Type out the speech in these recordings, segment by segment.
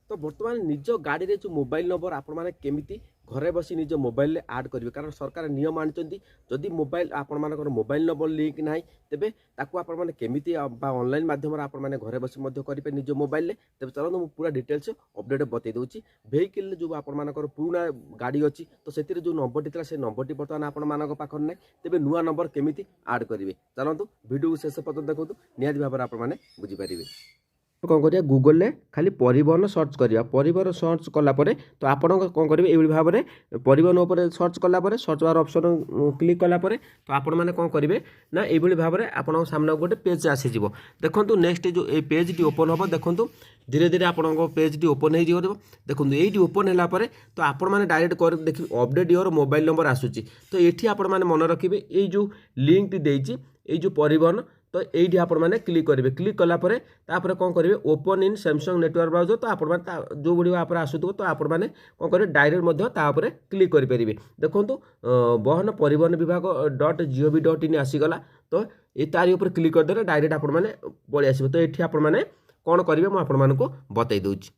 तो बर्तमान निज गाड़ी रे जो मोबाइल नंबर आपण माने केमिति घरे बसी निज मोबाइल रे ऐड करिवे कारण सरकार नियम आनिचंती जदि मोबाइल आपण मानकर मोबाइल नंबर लिंक नाही तेबे ताकू आपण माने केमिति बा ऑनलाइन माध्यम रे आपण माने घरे बसी मध्य करिपे निज मोबाइल रे तेबे चलो मु पूरा डिटेल्स अपडेट बतै दउची वेहिकल जो आपण मानकर पुराना गाड़ी अछि तो सेतिर जो नंबर दितला से नंबर टी बर्तमान आपण मानक पाखर नै तेबे नुवा नंबर केमिति ऐड करिवे चलंतु वीडियो शेष पर्यंत देखंतु निहाती भाबरे आपण माने बुझी परिबे कौन करिया गूगल रे खाली परिवहन सर्च करिया परिवहन सर्च कला परे तो आपण कौन करिवे एबी भाव रे परिवहन ऊपर सर्च कला परे सर्च बार ऑप्शन क्लिक कला परे तो आपण माने कौन करिवे ना एबी भाव रे आपण सामने गोटे पेज आसी जिवो देखंतु नेक्स्ट जो ए पेज टी ओपन होबो देखंतु धीरे धीरे आपण पेज टी ओपन हे जिवो देखंतु एठी ओपन हैला परे तो आपण माने डायरेक्ट कर देखि अपडेट योर मोबाइल नंबर आसुची तो एठी आपण माने मन रखिबे ए जो लिंक टी देइची ए जो परिवहन तो ये आपण मैंने क्लिक करेंगे क्लिक कलापर तापर कौन करेंगे open in Samsung network browser तो आपण जो गुड़ी आप आसुव तो आपण मैंने कौन करेंगे डायरेक्ट क्लिक करेंगे देखो बहन परिवहन विभाग .gov.in आसीगला तो ये तारी ऊपर क्लिक करदे डायरेक्ट आपण मैंने पलि आसो तो ये आपण मैंने कौन करेंगे मुझे बतई दूची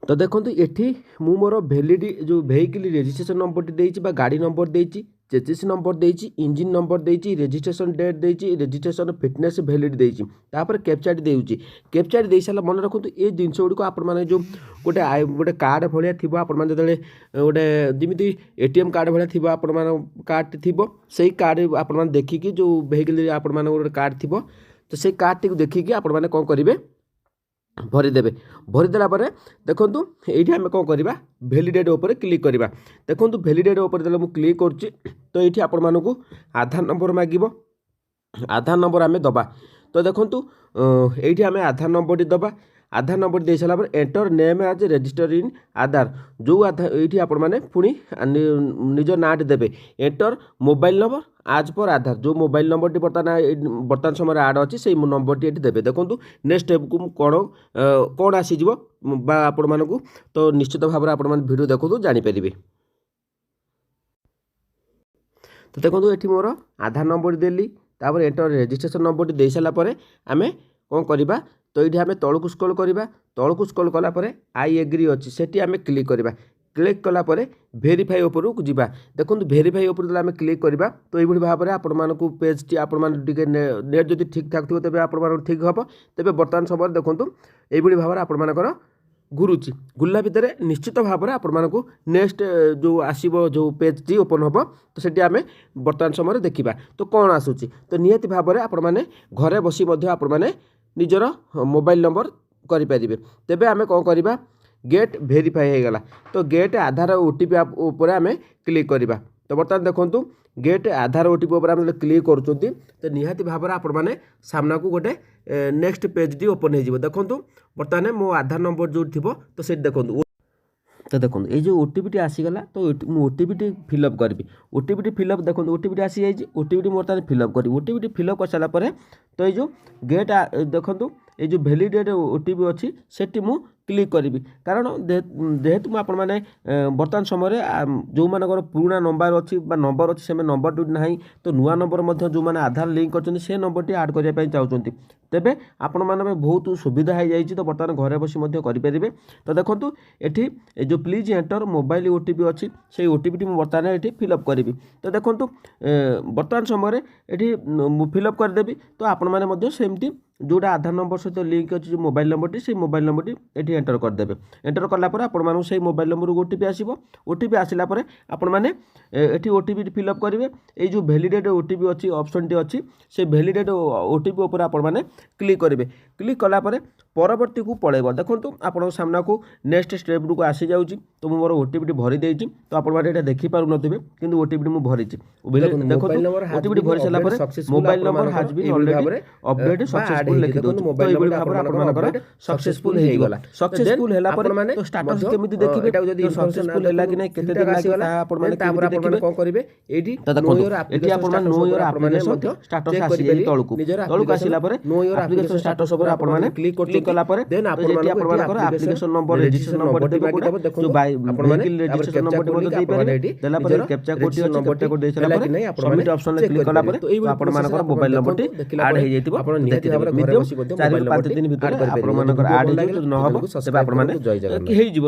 तो देखो ये मु मोर वैलिडी जो वेहिकल रजिस्ट्रेशन नंबर टी गाड़ी नंबर देची चेसिस नंबर देची इंजिन नंबर देची रजिस्ट्रेशन डेट देची रजिस्ट्रेशन फिटनेस वैलिड देची तापर कैप्चाटी देउची कैप्चाटी दे सारा मन रखु ये जिनस गुड़ी आपण मैंने जो गोटे गोटे कार्ड भाया थी आपण मैंने जो गोटे जमी एटीएम कार्ड भाया थी आपण मान कार्ड थी से कार्ड आपण मैंने देखिकी जो वेहिकल आपण मैंने गोटे कार्ड थी तो से कार्ड टी देखिकी आपण मैंने कौन करेंगे भरीदेवे भरीदेला देखु ये आम कौन करवा भैलीडेट उपर क्लिक करवा देखो भैलीडेट उपर देले मुझे क्लिक करुच्ची तो ये आपण मानक आधार नंबर मागिब आधार नंबर आम दबा तो देखु ये आम आधार नंबर दबा आधार नंबर दे सारा एंटर नेम एज रजिस्टर इन आधार जो आधार ये आपण मैंने पुणी निज नाट देवे एंटर मोबाइल नंबर आज पर आधार जो मोबाइल नंबर टी बर्तमान समय आड अच्छी से नंबर टी देवे देखो नेक्स्ट स्टेप को कौन कौन आसीज आपण मानक तो निश्चित भाव में आपण भिडियो देखो जानीपर तो देखो ये मोर आधार नंबर देली तापर एंटर रजिस्ट्रेशन नंबर टी दे सारापर आम कौन करवा तो ये आम तौक स्क्रॉल करवा तौक स्क्रॉल कलापर आई एग्री अच्छी से आम क्लिक करवा क्लिक कलापर भेरीफाई उपरକୁ ଯିବା देखो भेरीफाई उपर आम क्लिक करवा तो ये भाव में आपण मानक पेज टी आपण नेट जब ठीक ठाक थो तेज आपण ठीक हम तेज बर्तमान समय देखो ये भाव में आपण मानकर घुरुची घुरला भितर निश्चित भाव में आपण मानक नेक्स्ट जो आसो जो पेज टी ओपन हम तो सेठी आम बर्तमान समय देखा तो कौन आसूची तो निहाती भाव में आपण मैंने घरे बसी आपण मैंने निजर मोबाइल नंबर करें तेबे आम कौन करवा गेट भेरीफाई हो गला तो गेट आधार ओटीपी उपर आम क्लिक करवा तो बर्तमान देखो गेट आधार ओटीपी उपर आम क्लिक करुँच तो निहाती भाव में आपण मैंने सामना को गोटे नेक्स्ट पेज टी ओपन हो देखो बर्तमान मो आधार नंबर जो थी तो से देखो तो देखो ये जो ओटीपी टी आसीगला तो ओटीपी टी फिलअप करी ओटीपी टी फिलअप देखो ओटीपी टी आसी जाइए ओटीपी टी मोर फिलअप करी ओटीपी टी फिलअप कर सारापर तो ये जो गेट देखो ये जो वैलिडेट ओटीपी अच्छी सेठी मु क्लिक करी कारण जेहेतु आपण मैंने बर्तमान समय जो मानकर पुराना नंबर अच्छी नंबर अच्छी से नंबर टी ना तो नुआ नंबर जो मैंने आधार लिंक कर से नंबर टी आड करने चाहते तेबे आपण मैंने बहुत सुविधा हो जाए तो बर्तमान घरे बसी करेंगे तो देखो ये जो प्लीज एंटर मोबाइल ओटीपी अच्छी से ओटीपी टी बर्तमान ये फिलअप करी तो देखो बर्तमान समय ये फिलअप करदेवी तो आपण मैंने सेमती जोटा आधार नंबर सहित लिंक अच्छी जो मोबाइल नंबर टी से मोबाइल नंबर टी ये एंटर करदे एंटर कलापर आपण से मोबाइल नंबर ओटीपी आसो ओटीपी आसला आपण मैंने ये ओटीपी फिलअप करेंगे ये जो वैलिडेट ओटीपी अच्छी ऑप्शन टी अच्छी से वैलिडेट ओटीपी उपर आपण मैंने क्लिक करेंगे क्लिक कलापर परवर्ती को पलैब देखो आप सामना को नेक्स्ट स्टेप को आसी जाऊँगी तो मोर ओटीपी भरी देती तो आपने देखिपार नथिबे किंतु ओटीपी मु भरी देखो ओटीपी भरी सारापर mobile number has been already update successful लिखि दो मोबाइल नंबर आपनकर सक्सेसफुल हे गेला सक्सेसफुल हैला पर माने तो स्टेटस केमिति देखिबे एटा जदी सक्सेसफुल हैला कि नै केते दिन लागिला आपन माने तापर आपन कोन करिवे एडी नो योर एटी आपन माने नो योर एप्लीकेशन स्टेटस आसी जाई तळकु आसीला पर नो योर एप्लीकेशन स्टेटस पर आपन माने क्लिक कला पर देन आपन माने एप्लीकेशन नंबर रजिस्ट्रेशन नंबर टी मागिदब देखो जो आपन माने रजिस्ट्रेशन नंबर टी दे पारे देला पर कैप्चा कोड अछि कैप्चा कोड दे छला पर सबमिट ऑप्शन ले क्लिक कला पर तो आपन मानकर मोबाइल नंबर टी ऐड हे जैतिबो आपन निहाती भाबरे घरे बसी 4 5 दिन भितर आपन मानकर ऐड हे न हबो ସବସ୍କ୍ରାଇବ୍ କରନ୍ତୁ। ଜୟ ଜଗନ୍ନାଥ। ହେଇଯିବ।